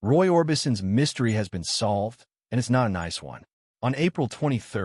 Roy Orbison's mystery has been solved, and it's not a nice one. On April 23,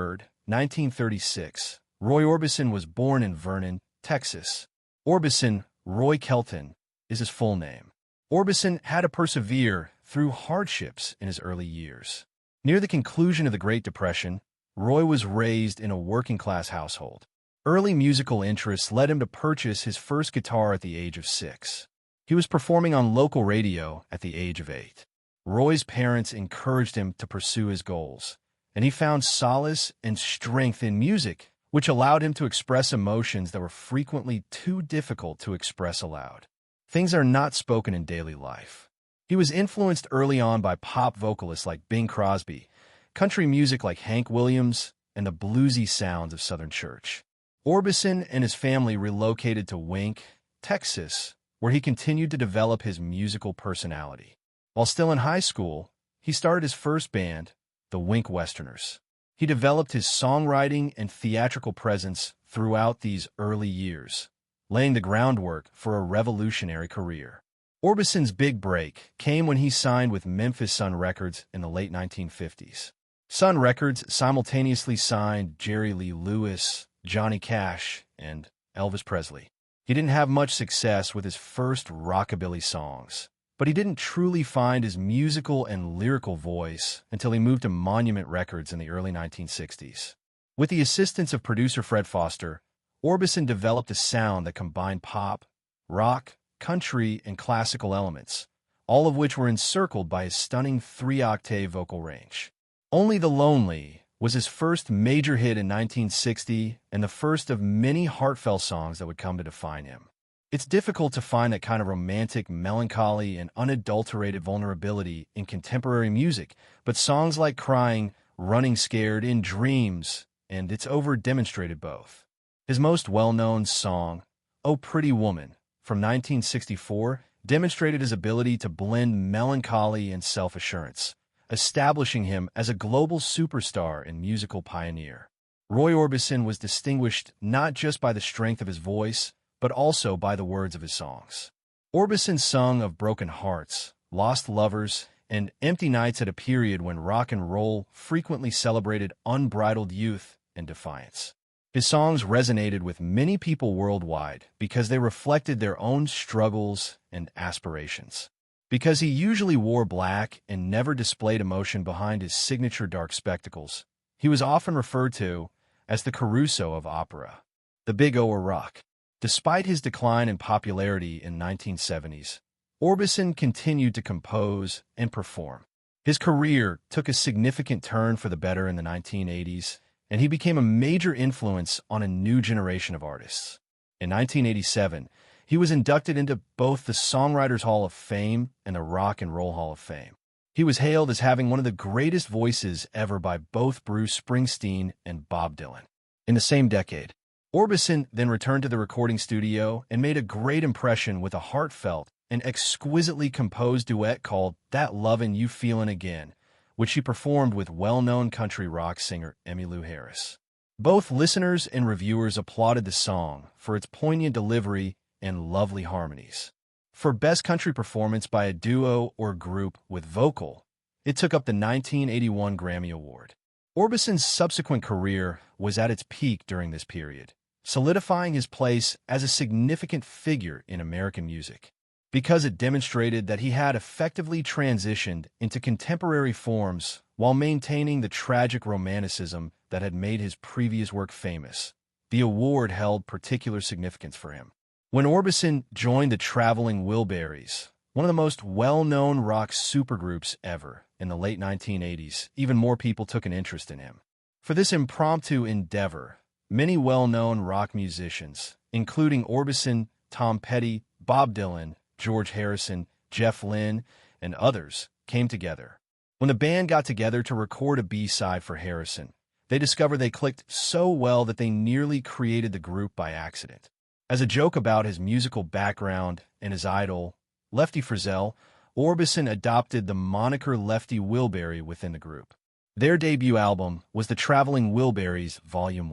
1936, Roy Orbison was born in Vernon, Texas. Orbison, Roy Kelton, is his full name. Orbison had to persevere through hardships in his early years. Near the conclusion of the Great Depression, Roy was raised in a working-class household. Early musical interests led him to purchase his first guitar at the age of 6. He was performing on local radio at the age of 8. Roy's parents encouraged him to pursue his goals, and he found solace and strength in music, which allowed him to express emotions that were frequently too difficult to express aloud. Things are not spoken in daily life. He was influenced early on by pop vocalists like Bing Crosby, country music like Hank Williams, and the bluesy sounds of Southern church. Orbison and his family relocated to Wink, Texas, where he continued to develop his musical personality. While still in high school, he started his first band, the Wink Westerners. He developed his songwriting and theatrical presence throughout these early years, laying the groundwork for a revolutionary career. Orbison's big break came when he signed with Memphis Sun Records in the late 1950s. Sun Records simultaneously signed Jerry Lee Lewis, Johnny Cash, and Elvis Presley. He didn't have much success with his first rockabilly songs, but he didn't truly find his musical and lyrical voice until he moved to Monument Records in the early 1960s. With the assistance of producer Fred Foster, Orbison developed a sound that combined pop, rock, country, and classical elements, all of which were encircled by his stunning 3-octave vocal range. Only the Lonely was his first major hit in 1960 and the first of many heartfelt songs that would come to define him. It's difficult to find that kind of romantic melancholy and unadulterated vulnerability in contemporary music, but songs like Crying, Running Scared, In Dreams, and It's Over demonstrated both. His most well-known song, Oh Pretty Woman, from 1964, demonstrated his ability to blend melancholy and self-assurance, establishing him as a global superstar and musical pioneer. Roy Orbison was distinguished not just by the strength of his voice, but also by the words of his songs. Orbison sung of broken hearts, lost lovers, and empty nights at a period when rock and roll frequently celebrated unbridled youth and defiance. His songs resonated with many people worldwide because they reflected their own struggles and aspirations. Because he usually wore black and never displayed emotion behind his signature dark spectacles, he was often referred to as the Caruso of opera, the Big O of rock. Despite his decline in popularity in the 1970s, Orbison continued to compose and perform. His career took a significant turn for the better in the 1980s, and he became a major influence on a new generation of artists. In 1987, he was inducted into both the Songwriters Hall of Fame and the Rock and Roll Hall of Fame. He was hailed as having one of the greatest voices ever by both Bruce Springsteen and Bob Dylan. In the same decade, Orbison then returned to the recording studio and made a great impression with a heartfelt and exquisitely composed duet called That Lovin' You Feelin' Again, which he performed with well-known country rock singer Emmylou Harris. Both listeners and reviewers applauded the song for its poignant delivery and lovely harmonies. For Best Country Performance by a Duo or Group with Vocal, it took up the 1981 Grammy Award. Orbison's subsequent career was at its peak during this period, solidifying his place as a significant figure in American music, because it demonstrated that he had effectively transitioned into contemporary forms while maintaining the tragic romanticism that had made his previous work famous. The award held particular significance for him. When Orbison joined the Traveling Wilburys, one of the most well-known rock supergroups ever in the late 1980s, even more people took an interest in him. For this impromptu endeavor, many well-known rock musicians, including Orbison, Tom Petty, Bob Dylan, George Harrison, Jeff Lynne, and others, came together. When the band got together to record a B-side for Harrison, they discovered they clicked so well that they nearly created the group by accident. As a joke about his musical background and his idol, Lefty Frizzell, Orbison adopted the moniker Lefty Wilbury within the group. Their debut album was The Traveling Wilburys Volume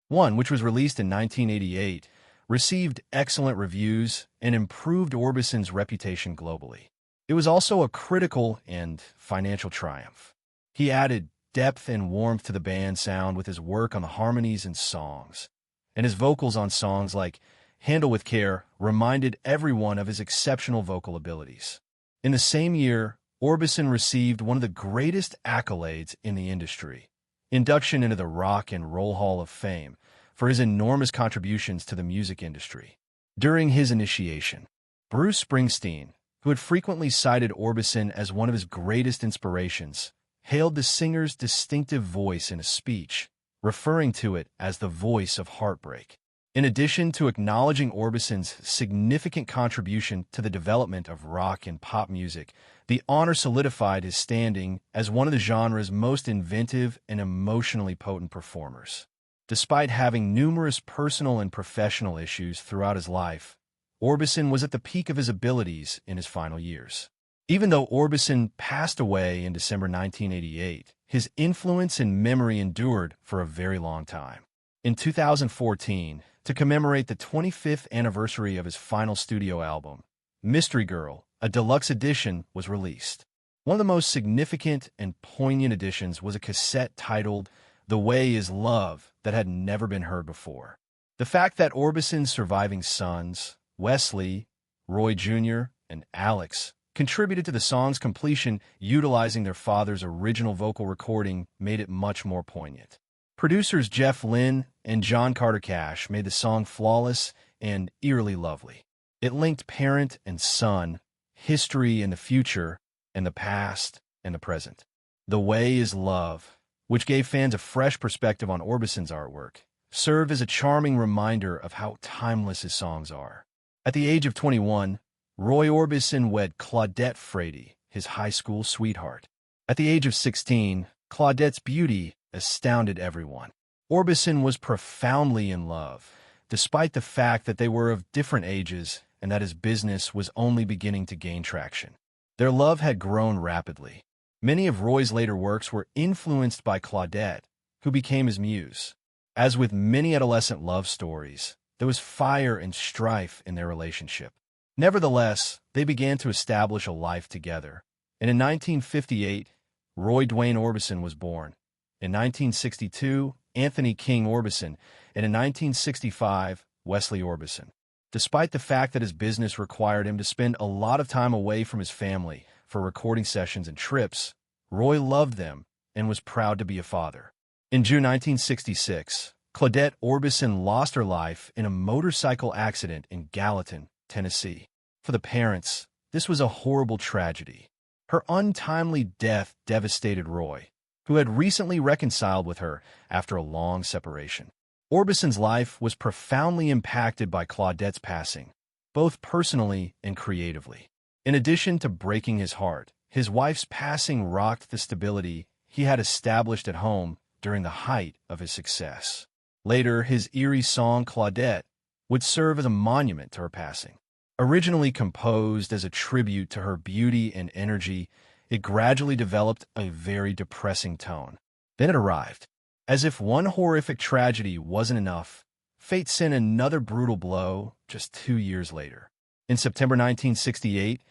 1, which was released in 1988, received excellent reviews, and improved Orbison's reputation globally. It was also a critical and financial triumph. He added depth and warmth to the band's sound with his work on the harmonies and songs, and his vocals on songs like Handle with Care reminded everyone of his exceptional vocal abilities. In the same year, Orbison received one of the greatest accolades in the industry, induction into the Rock and Roll Hall of Fame, for his enormous contributions to the music industry. During his initiation, Bruce Springsteen, who had frequently cited Orbison as one of his greatest inspirations, hailed the singer's distinctive voice in a speech, referring to it as the voice of heartbreak. In addition to acknowledging Orbison's significant contribution to the development of rock and pop music, the honor solidified his standing as one of the genre's most inventive and emotionally potent performers. Despite having numerous personal and professional issues throughout his life, Orbison was at the peak of his abilities in his final years. Even though Orbison passed away in December 1988, his influence and memory endured for a very long time. In 2014, to commemorate the 25th anniversary of his final studio album, Mystery Girl, a deluxe edition was released. One of the most significant and poignant editions was a cassette titled The Way Is Love that had never been heard before. The fact that Orbison's surviving sons, Wesley, Roy Jr., and Alex, contributed to the song's completion utilizing their father's original vocal recording made it much more poignant. Producers Jeff Lynne and John Carter Cash made the song flawless and eerily lovely. It linked parent and son, history and the future, and the past and the present. The Way Is Love, which gave fans a fresh perspective on Orbison's artwork, served as a charming reminder of how timeless his songs are. At the age of 21, Roy Orbison wed Claudette Frady, his high school sweetheart. At the age of 16, Claudette's beauty astounded everyone. Orbison was profoundly in love, despite the fact that they were of different ages and that his business was only beginning to gain traction. Their love had grown rapidly. Many of Roy's later works were influenced by Claudette, who became his muse. As with many adolescent love stories, there was fire and strife in their relationship. Nevertheless, they began to establish a life together, and in 1958, Roy Dwayne Orbison was born. In 1962, Anthony King Orbison, and in 1965, Wesley Orbison. Despite the fact that his business required him to spend a lot of time away from his family for recording sessions and trips, Roy loved them and was proud to be a father. In June 1966, Claudette Orbison lost her life in a motorcycle accident in Gallatin, Tennessee. For the parents, this was a horrible tragedy. Her untimely death devastated Roy, who had recently reconciled with her after a long separation. Orbison's life was profoundly impacted by Claudette's passing, both personally and creatively. In addition to breaking his heart, his wife's passing rocked the stability he had established at home during the height of his success. Later, his eerie song Claudette would serve as a monument to her passing. Originally composed as a tribute to her beauty and energy, it gradually developed a very depressing tone. Then it arrived. As if one horrific tragedy wasn't enough, fate sent another brutal blow just 2 years later. In September 1968,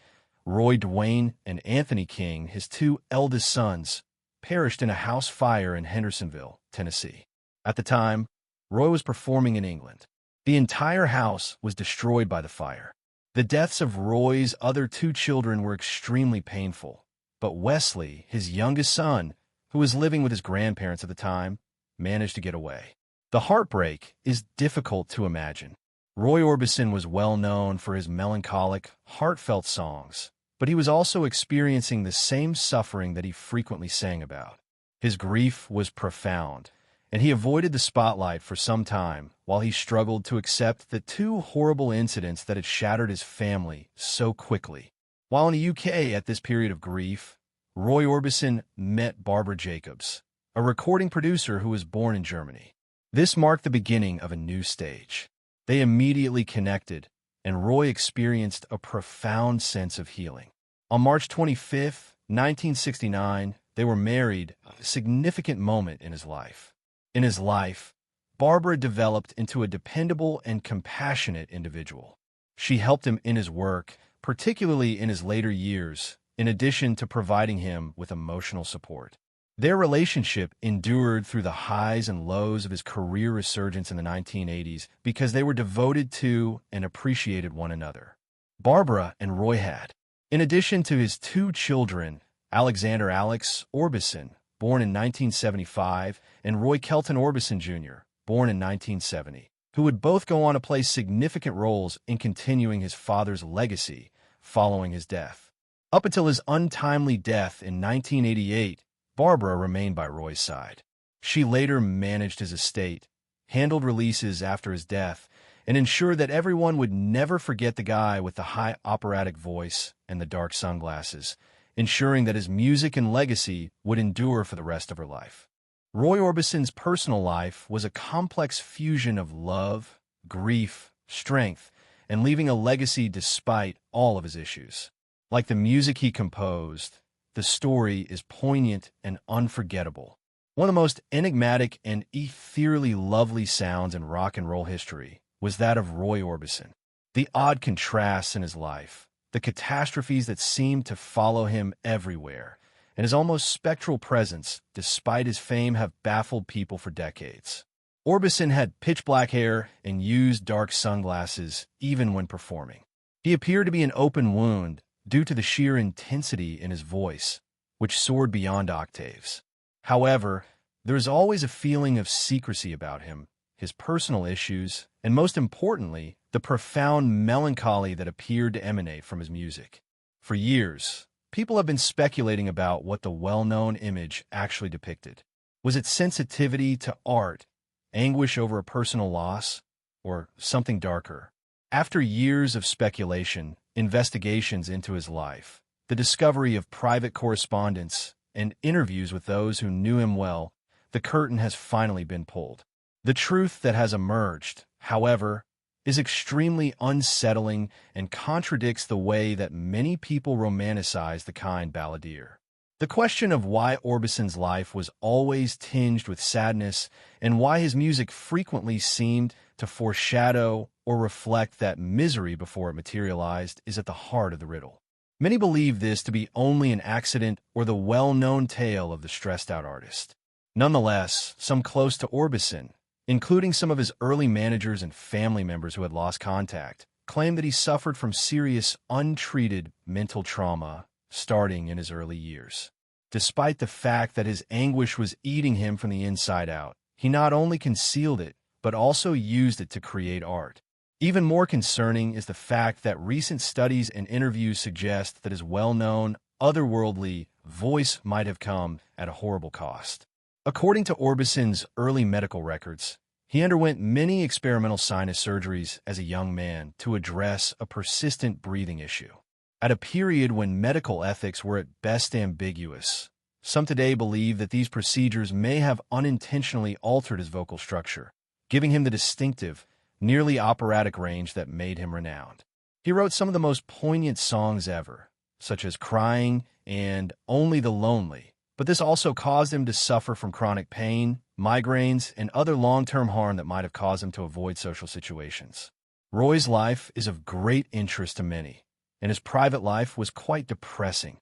Roy Dwayne and Anthony King, his two eldest sons, perished in a house fire in Hendersonville, Tennessee. At the time, Roy was performing in England. The entire house was destroyed by the fire. The deaths of Roy's other two children were extremely painful, but Wesley, his youngest son, who was living with his grandparents at the time, managed to get away. The heartbreak is difficult to imagine. Roy Orbison was well known for his melancholic, heartfelt songs, but he was also experiencing the same suffering that he frequently sang about. His grief was profound, and he avoided the spotlight for some time while he struggled to accept the two horrible incidents that had shattered his family so quickly. While in the UK at this period of grief, Roy Orbison met Barbara Jacobs, a recording producer who was born in Germany. This marked the beginning of a new stage. They immediately connected, and Roy experienced a profound sense of healing. On March 25, 1969, they were married, a significant moment in his life. In his life, Barbara developed into a dependable and compassionate individual. She helped him in his work particularly in his later years, in addition to providing him with emotional support. Their relationship endured through the highs and lows of his career resurgence in the 1980s because they were devoted to and appreciated one another. Barbara and Roy had, in addition to his two children, Alexander Alex Orbison, born in 1975, and Roy Kelton Orbison Jr., born in 1970, who would both go on to play significant roles in continuing his father's legacy following his death. Up until his untimely death in 1988, Barbara remained by Roy's side. She later managed his estate, handled releases after his death, and ensured that everyone would never forget the guy with the high operatic voice and the dark sunglasses, ensuring that his music and legacy would endure for the rest of her life. Roy Orbison's personal life was a complex fusion of love, grief, strength, and leaving a legacy despite all of his issues. Like the music he composed, the story is poignant and unforgettable. One of the most enigmatic and ethereally lovely sounds in rock and roll history was that of Roy Orbison. The odd contrasts in his life, the catastrophes that seemed to follow him everywhere, and his almost spectral presence, despite his fame, have baffled people for decades. Orbison had pitch-black hair and used dark sunglasses even when performing. He appeared to be an open wound due to the sheer intensity in his voice, which soared beyond octaves. However, there is always a feeling of secrecy about him, his personal issues, and most importantly, the profound melancholy that appeared to emanate from his music. For years, people have been speculating about what the well-known image actually depicted. Was it sensitivity to art, anguish over a personal loss, or something darker? After years of speculation, investigations into his life, the discovery of private correspondence, and interviews with those who knew him well, the curtain has finally been pulled. The truth that has emerged, however, is extremely unsettling and contradicts the way that many people romanticize the kind balladeer. The question of why Orbison's life was always tinged with sadness and why his music frequently seemed to foreshadow or reflect that misery before it materialized is at the heart of the riddle. Many believe this to be only an accident or the well-known tale of the stressed-out artist. Nonetheless, some close to Orbison, including some of his early managers and family members who had lost contact, claimed that he suffered from serious, untreated mental trauma starting in his early years. Despite the fact that his anguish was eating him from the inside out, he not only concealed it, but also used it to create art. Even more concerning is the fact that recent studies and interviews suggest that his well-known, otherworldly voice might have come at a horrible cost. According to Orbison's early medical records, he underwent many experimental sinus surgeries as a young man to address a persistent breathing issue. At a period when medical ethics were at best ambiguous, some today believe that these procedures may have unintentionally altered his vocal structure, giving him the distinctive, nearly operatic range that made him renowned. He wrote some of the most poignant songs ever, such as Crying and Only the Lonely, but this also caused him to suffer from chronic pain, migraines, and other long-term harm that might have caused him to avoid social situations. Roy's life is of great interest to many, and his private life was quite depressing,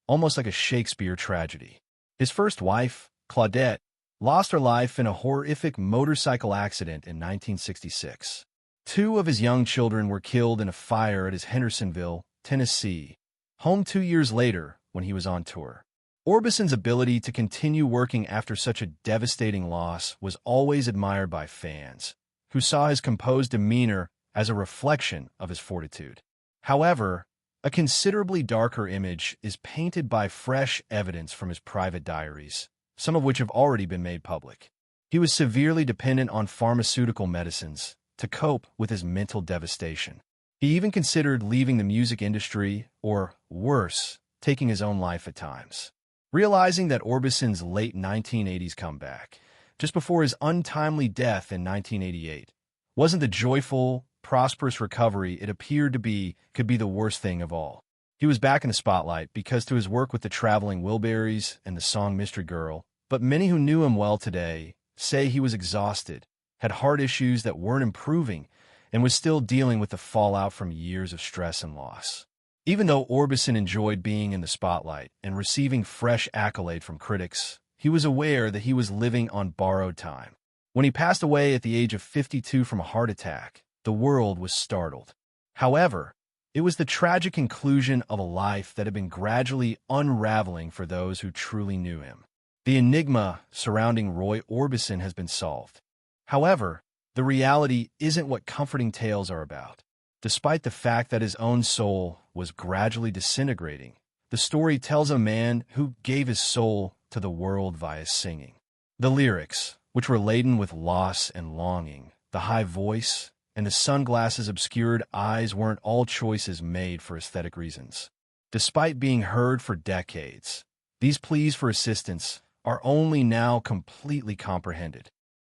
almost like a Shakespeare tragedy. His first wife, Claudette, lost her life in a horrific motorcycle accident in 1966. Two of his young children were killed in a fire at his Hendersonville, Tennessee, home 2 years later when he was on tour. Orbison's ability to continue working after such a devastating loss was always admired by fans, who saw his composed demeanor as a reflection of his fortitude. However, a considerably darker image is painted by fresh evidence from his private diaries, some of which have already been made public. He was severely dependent on pharmaceutical medicines to cope with his mental devastation. He even considered leaving the music industry, or worse, taking his own life at times. Realizing that Orbison's late 1980s comeback, just before his untimely death in 1988, wasn't the joyful, prosperous recovery it appeared to be, could be the worst thing of all. He was back in the spotlight because to his work with the Traveling Wilburys and the song Mystery Girl, but many who knew him well today say he was exhausted, had heart issues that weren't improving, and was still dealing with the fallout from years of stress and loss. Even though Orbison enjoyed being in the spotlight and receiving fresh accolade from critics, he was aware that he was living on borrowed time. When he passed away at the age of 52 from a heart attack, the world was startled. However, it was the tragic conclusion of a life that had been gradually unraveling for those who truly knew him. The enigma surrounding Roy Orbison has been solved. However, the reality isn't what comforting tales are about. Despite the fact that his own soul was gradually disintegrating, the story tells a man who gave his soul to the world via singing. The lyrics, which were laden with loss and longing, the high voice, and the sunglasses obscured eyes weren't all choices made for aesthetic reasons. Despite being heard for decades, these pleas for assistance are only now completely comprehended.